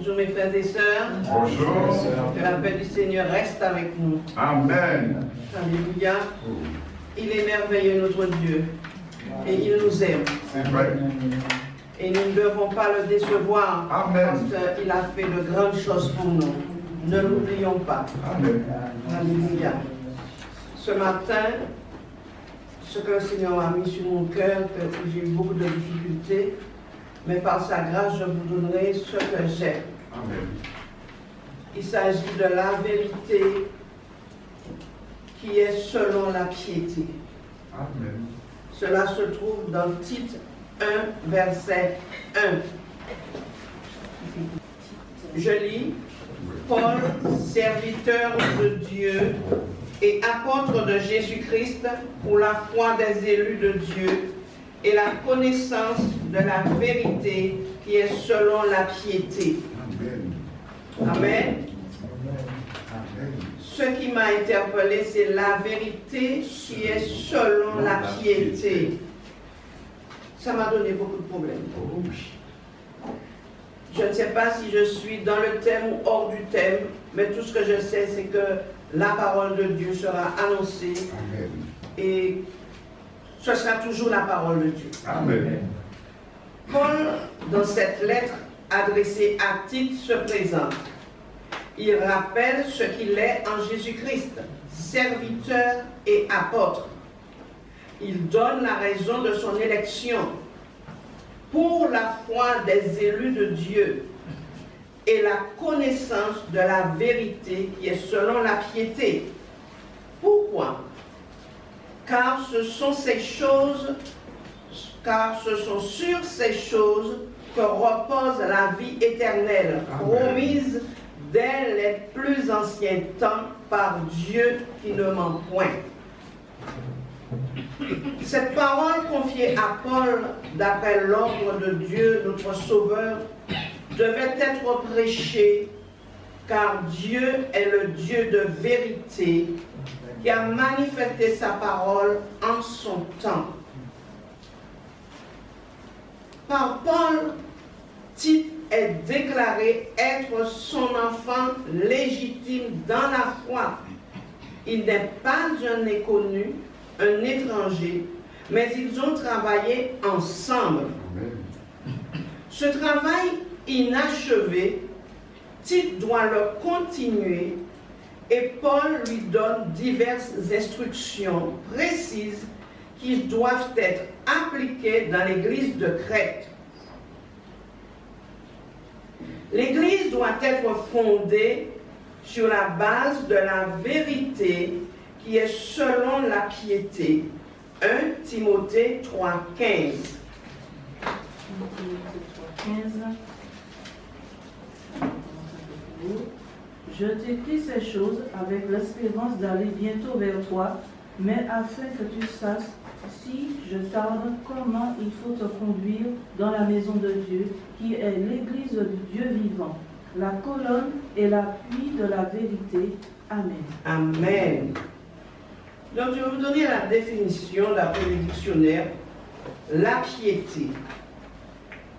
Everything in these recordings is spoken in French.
Bonjour mes frères et sœurs. Bonjour. Que la paix du Seigneur reste avec nous. Amen. Alléluia. Il est merveilleux notre Dieu. Et il nous aime. C'est vrai. Et nous ne devons pas le décevoir. Amen. Parce qu'il a fait de grandes choses pour nous. Ne l'oublions pas. Amen. Alléluia. Ce matin, ce que le Seigneur a mis sur mon cœur, que j'ai eu beaucoup de difficultés, mais par sa grâce, je vous donnerai ce que j'ai. Amen. Il s'agit de la vérité qui est selon la piété. Amen. Cela se trouve dans Tite 1, verset 1. Je lis, Paul, serviteur de Dieu et apôtre de Jésus-Christ pour la foi des élus de Dieu et la connaissance de la vérité qui est selon la piété. Amen. Amen. Amen. Ce qui m'a interpellé, c'est la vérité qui est selon la piété. Ça m'a donné beaucoup de problèmes. Oh oui. Je ne sais pas si je suis dans le thème ou hors du thème, mais tout ce que je sais, c'est que la parole de Dieu sera annoncée Amen. et ce sera toujours la parole de Dieu. Amen. Paul, dans cette lettre adressée à Tite, se présente. Il rappelle ce qu'il est en Jésus-Christ, serviteur et apôtre. Il donne la raison de son élection pour la foi des élus de Dieu et la connaissance de la vérité qui est selon la piété. Pourquoi? Car ce sont sur ces choses que repose la vie éternelle, promise dès les plus anciens temps par Dieu qui ne ment point. Cette parole confiée à Paul d'après l'ordre de Dieu, notre Sauveur, devait être prêchée car Dieu est le Dieu de vérité qui a manifesté sa parole en son temps. Par Paul, Tite est déclaré être son enfant légitime dans la foi. Il n'est pas un inconnu, un étranger, mais ils ont travaillé ensemble. Amen. Ce travail inachevé, Tite doit le continuer et Paul lui donne diverses instructions précises qui doivent être appliquées dans l'église de Crète. L'église doit être fondée sur la base de la vérité qui est selon la piété. 1 Timothée 3,15. Je t'écris ces choses avec l'espérance d'aller bientôt vers toi, mais afin que tu saches, si je tarde, comment il faut te conduire dans la maison de Dieu, qui est l'église du Dieu vivant, la colonne et l'appui de la vérité. Amen. Amen. Donc, je vais vous donner la définition d'après le dictionnaire. La piété,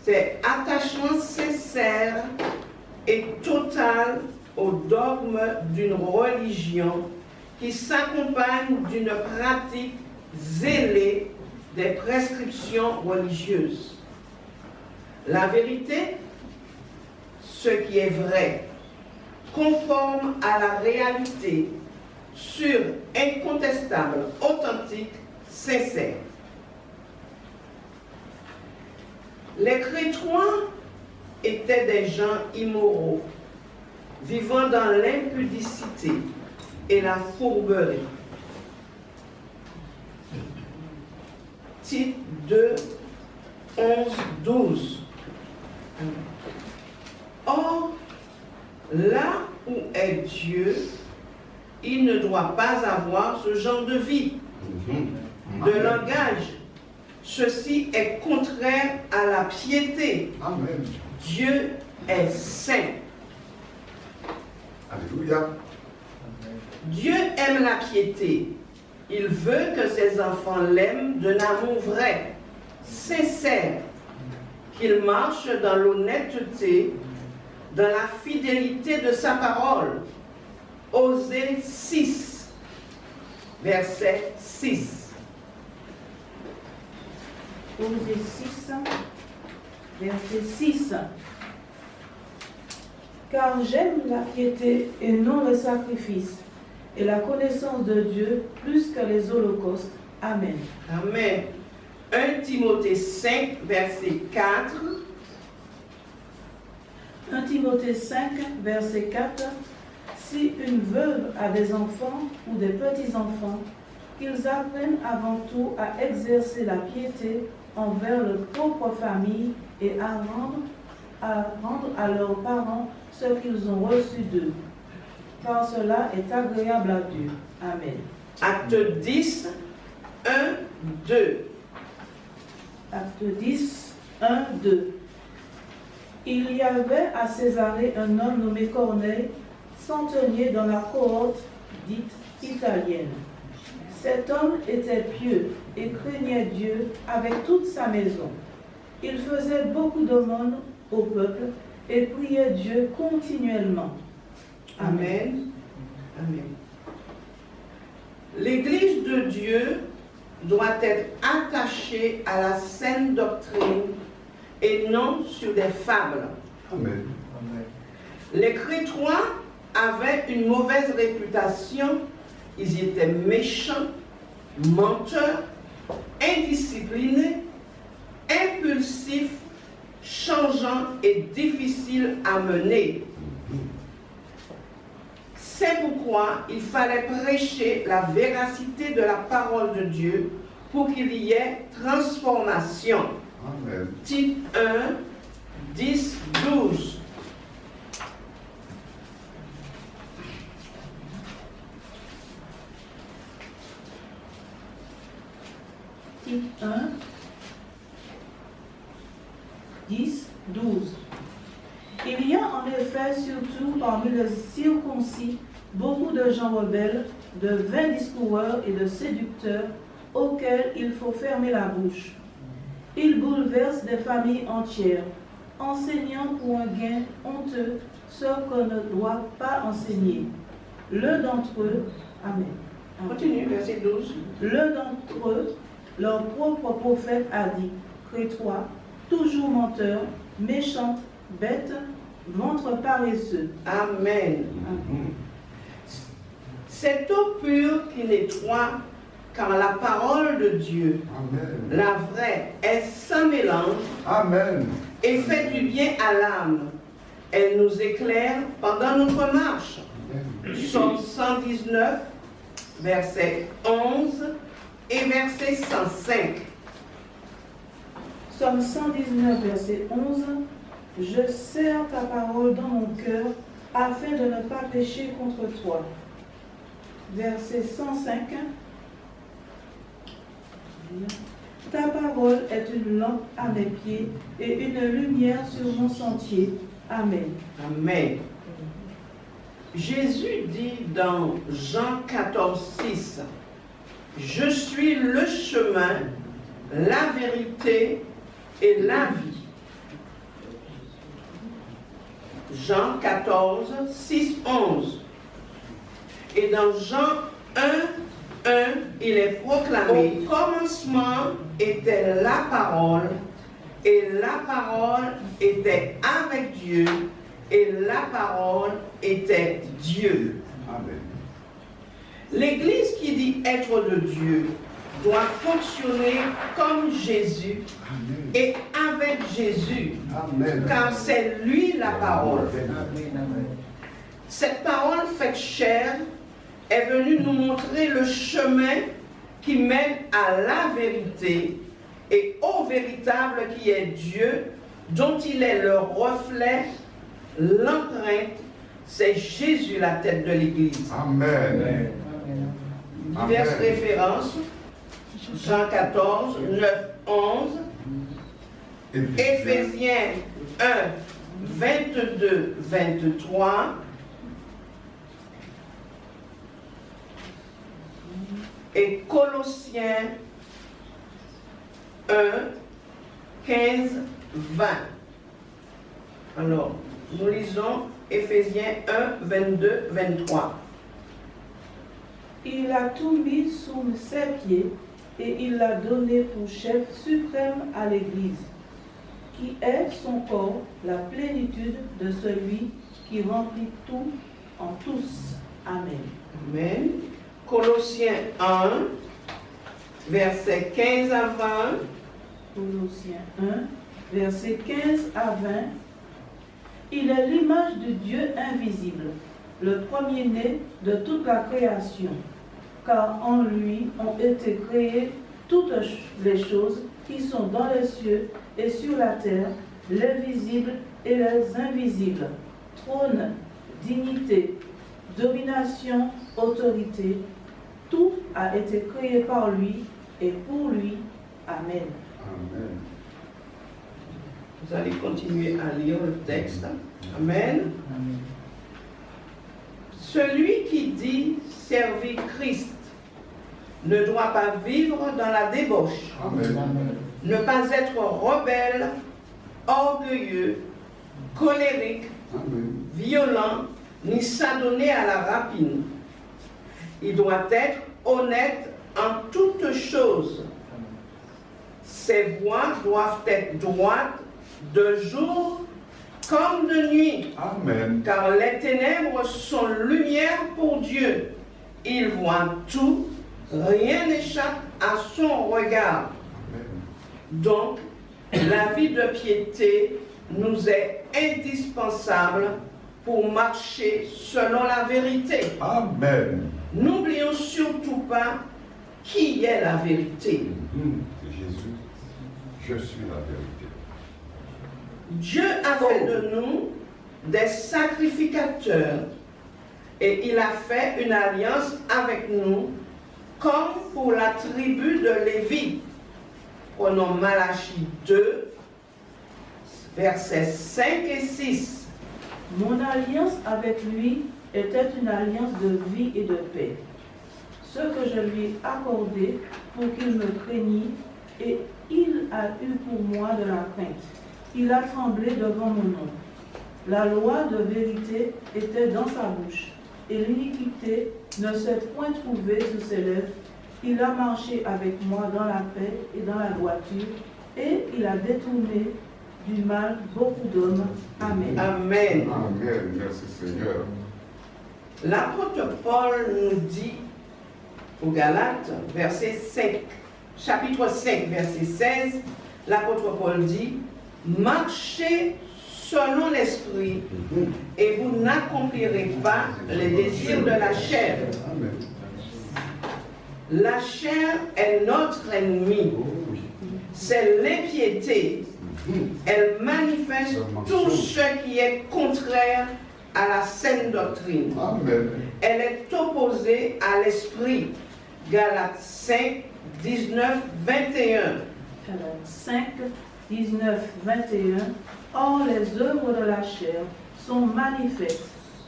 c'est attachement sincère et total au dogme d'une religion qui s'accompagne d'une pratique zélée des prescriptions religieuses. La vérité, ce qui est vrai, conforme à la réalité, sûr, incontestable, authentique, sincère. Les Crétois étaient des gens immoraux, vivant dans l'impudicité et la fourberie. Tite 2, 11, 12. Or, là où est Dieu, il ne doit pas avoir ce genre de vie, de langage. Ceci est contraire à la piété. Amen. Dieu est saint. Alléluia. Dieu aime la piété. Il veut que ses enfants l'aiment d'un amour vrai, sincère, qu'ils marchent dans l'honnêteté, dans la fidélité de sa parole. Osée 6, verset 6. Osée 6, verset 6. Car j'aime la piété et non le sacrifice, et la connaissance de Dieu plus que les holocaustes. Amen. Amen. 1 Timothée 5, verset 4. 1 Timothée 5, verset 4. Si une veuve a des enfants ou des petits-enfants, qu'ils apprennent avant tout à exercer la piété envers leur propre famille et à rendre à leurs parents ce qu'ils ont reçu d'eux, car cela est agréable à Dieu. Amen. Acte 10, 1, 2. Acte 10, 1, 2. Il y avait à Césarée un homme nommé Corneille, centenier dans la cohorte dite italienne. Cet homme était pieux et craignait Dieu avec toute sa maison. Il faisait beaucoup d'aumônes au peuple et priait Dieu continuellement. Amen. Amen. L'Église de Dieu doit être attachée à la saine doctrine et non sur des fables. Amen. Les Crétois avaient une mauvaise réputation. Ils étaient méchants, menteurs, indisciplinés, impulsifs, changeants et difficiles à mener. C'est pourquoi il fallait prêcher la véracité de la parole de Dieu pour qu'il y ait transformation. Amen. Tite 1, 10, 12. Tite 1, 10, 12. Il y a en effet, surtout parmi les circoncis, beaucoup de gens rebelles, de vains discoureurs et de séducteurs, auxquels il faut fermer la bouche. Ils bouleversent des familles entières, enseignant pour un gain honteux ce qu'on ne doit pas enseigner. L'un d'entre eux, Amen. Continue, verset 12. L'un d'entre eux, leur propre prophète, a dit, Crétois, toujours menteurs, méchantes, bêtes, ventre paresseux. Amen. C'est eau pure qui nettoie, car la parole de Dieu, Amen. la vraie, est sans mélange Amen. et fait du bien à l'âme. Elle nous éclaire pendant notre marche. Psaume 119, verset 11 et verset 105. Psaume 119, verset 11. Je serre ta parole dans mon cœur afin de ne pas pécher contre toi. Verset 105. Ta parole est une lampe à mes pieds et une lumière sur mon sentier. Amen. Amen. Jésus dit dans Jean 14, 6, je suis le chemin, la vérité et la vie. Jean 14, 6, 11. Et dans Jean 1, 1, il est proclamé, au commencement était la parole, et la parole était avec Dieu, et la parole était Dieu. Amen. L'Église qui dit être de Dieu doit fonctionner comme Jésus Amen. et avec Jésus, Amen. car c'est lui la parole. Cette parole faite chair est venue nous montrer le chemin qui mène à la vérité et au véritable qui est Dieu, dont il est le reflet, l'empreinte. C'est Jésus la tête de l'Église. Amen. Diverses Amen. références. Jean 14, 9, 11. Éphésiens 1, 22, 23. Et Colossiens 1, 15, 20. Alors, Nous lisons Éphésiens 1, 22, 23. Il a tout mis sous ses pieds et il l'a donné pour chef suprême à l'Église, qui est son corps, la plénitude de celui qui remplit tout en tous. Amen. Amen. Colossiens 1, versets 15 à 20. Colossiens 1, versets 15 à 20. Il est l'image de Dieu invisible, le premier-né de toute la création, car en lui ont été créées toutes les choses qui sont dans les cieux et sur la terre, les visibles et les invisibles, trône, dignité, domination, autorité, tout a été créé par lui et pour lui. Amen. Amen. Vous allez continuer à lire le texte. Amen. Celui qui dit servir Christ ne doit pas vivre dans la débauche, Amen. ne pas être rebelle, orgueilleux, colérique, Amen. violent, ni s'adonner à la rapine. Il doit être honnête en toutes choses. Ses voies doivent être droites de jour comme de nuit, Amen. car les ténèbres sont lumière pour Dieu. Il voit tout, rien n'échappe à son regard. Amen. Donc, la vie de piété nous est indispensable pour marcher selon la vérité. Amen. N'oublions surtout pas qui est la vérité. C'est Jésus. Je suis la vérité. Dieu a fait de nous des sacrificateurs et il a fait une alliance avec nous comme pour la tribu de Lévi. Prenons Malachie 2, versets 5 et 6. Mon alliance avec lui était une alliance de vie et de paix. Ce que je lui ai accordé pour qu'il me craignît, et il a eu pour moi de la crainte. Il a tremblé devant mon nom. La loi de vérité était dans sa bouche, et l'iniquité ne s'est point trouvée sous ses lèvres. Il a marché avec moi dans la paix et dans la droiture, et il a détourné du mal beaucoup d'hommes. Amen. Amen. Amen. Merci Seigneur. L'apôtre Paul nous dit aux Galates, chapitre 5, verset 16, l'apôtre Paul dit, marchez selon l'esprit et vous n'accomplirez pas les désirs de la chair. Amen. La chair est notre ennemi. C'est l'impiété. Elle manifeste tout ce qui est contraire à la saine doctrine. Amen. Elle est opposée à l'esprit. Galates 5, 19, 21. Galates 5, 19, 21. Or, les œuvres de la chair sont manifestes.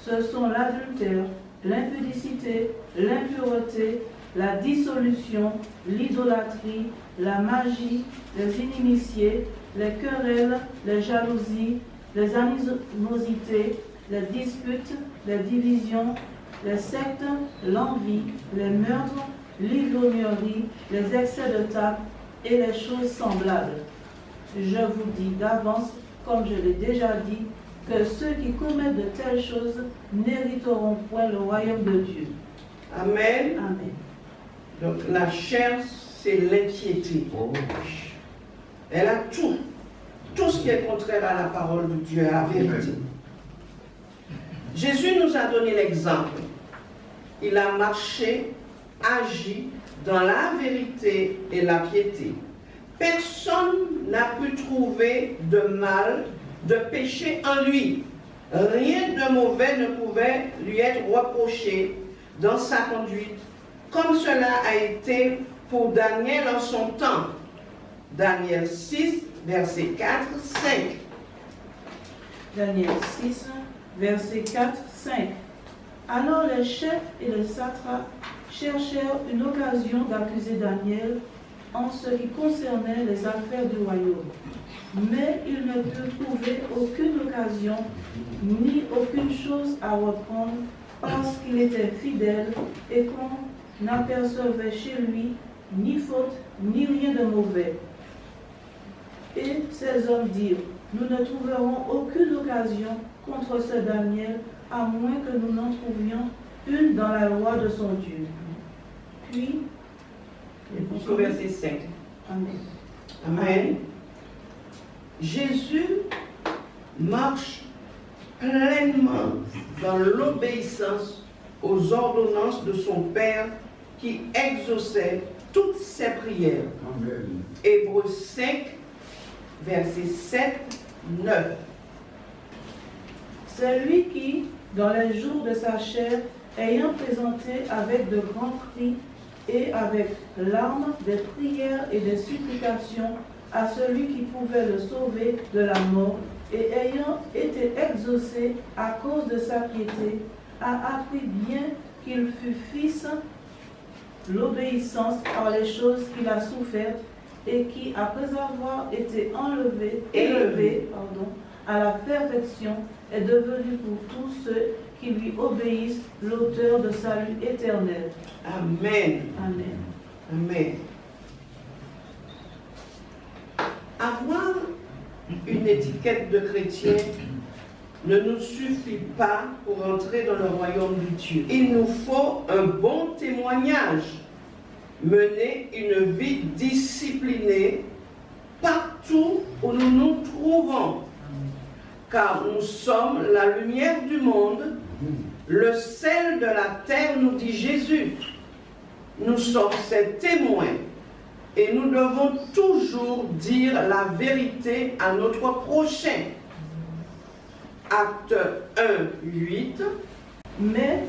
Ce sont l'adultère, l'impudicité, l'impureté, la dissolution, l'idolâtrie, la magie, les inimitiés, les querelles, les jalousies, les animosités, les disputes, les divisions, les sectes, l'envie, les meurtres, l'ivrognerie, les excès de table et les choses semblables. Je vous dis d'avance, comme je l'ai déjà dit, que ceux qui commettent de telles choses n'hériteront point le royaume de Dieu. Amen. Amen. Donc la chair, c'est l'impiété. Oh. Elle a tout. Tout ce qui est contraire à la parole de Dieu, à la vérité. Jésus nous a donné l'exemple. Il a marché, agi dans la vérité et la piété. Personne n'a pu trouver de mal, de péché en lui. Rien de mauvais ne pouvait lui être reproché dans sa conduite, comme cela a été pour Daniel en son temps. Daniel 6, verset 4, 5. Daniel 6, verset 4, 5. Alors les chefs et les satrapes cherchèrent une occasion d'accuser Daniel en ce qui concernait les affaires du royaume. Mais il ne peut trouver aucune occasion, ni aucune chose à reprendre, parce qu'il était fidèle et qu'on n'apercevait chez lui ni faute, ni rien de mauvais. Et ces hommes dirent, nous ne trouverons aucune occasion contre ce Daniel, à moins que nous n'en trouvions une dans la loi de son Dieu. Puis, Jusqu'au verset 5. Amen. Amen. Jésus marche pleinement dans l'obéissance aux ordonnances de son Père qui exauçait toutes ses prières. Amen. Hébreux 5, versets 7, 9. C'est lui qui, dans les jours de sa chair, ayant présenté avec de grands cris et avec larmes des prières et des supplications à celui qui pouvait le sauver de la mort, et ayant été exaucé à cause de sa piété, a appris bien qu'il fut fils l'obéissance par les choses qu'il a souffertes, et qui, après avoir été élevé à la perfection, est devenu pour tous ceux qui lui obéissent l'auteur de salut éternel. Amen. Amen. Amen. Avoir une étiquette de chrétien ne nous suffit pas pour entrer dans le royaume de Dieu. Il nous faut un bon témoignage, mener une vie disciplinée partout où nous nous trouvons, car nous sommes la lumière du monde, le sel de la terre, nous dit Jésus. Nous sommes ses témoins et nous devons toujours dire la vérité à notre prochain. Acte 1, 8. Mais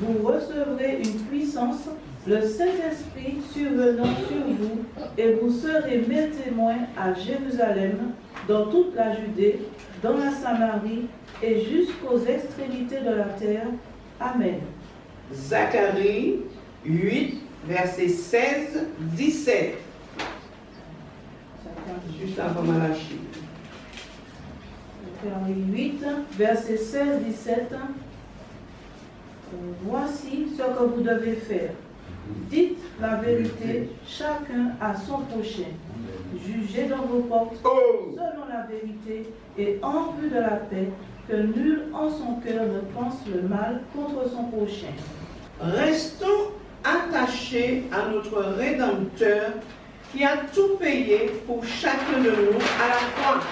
vous recevrez une puissance, le Saint-Esprit survenant sur vous, et vous serez mes témoins à Jérusalem, dans toute la Judée, dans la Samarie et jusqu'aux extrémités de la terre. Amen. Zacharie 8, versets 16, 17. Juste avant Malachie. Zacharie 8, versets 16, 17. Voici ce que vous devez faire. Dites la vérité, chacun à son prochain. Jugez dans vos portes selon la vérité et en vue de la paix, que nul en son cœur ne pense le mal contre son prochain. Restons attachés à notre Rédempteur qui a tout payé pour chacun de nous à la croix.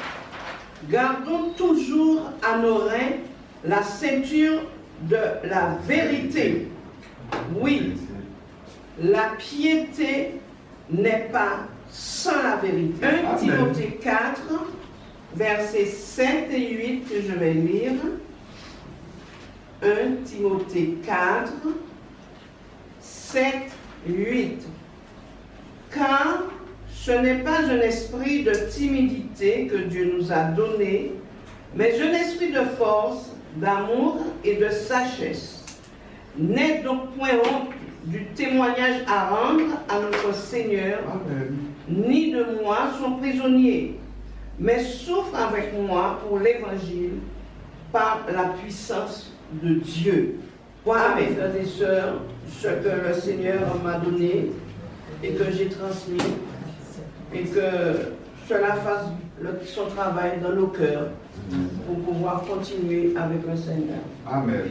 Gardons toujours à nos reins la ceinture de la vérité. Oui, la piété n'est pas sans la vérité. 1 Timothée 4, versets 7 et 8 que je vais lire. 1 Timothée 4, 7, 8. Car ce n'est pas un esprit de timidité que Dieu nous a donné, mais un esprit de force, d'amour et de sagesse. N'aie donc point honte du témoignage à rendre à notre Seigneur, Amen. ni de moi son prisonnier, mais souffre avec moi pour l'Évangile par la puissance de Dieu. Voilà, mes frères et sœurs, ce que le Seigneur m'a donné et que j'ai transmis, et que cela fasse son travail dans nos cœurs pour pouvoir continuer avec le Seigneur. Amen.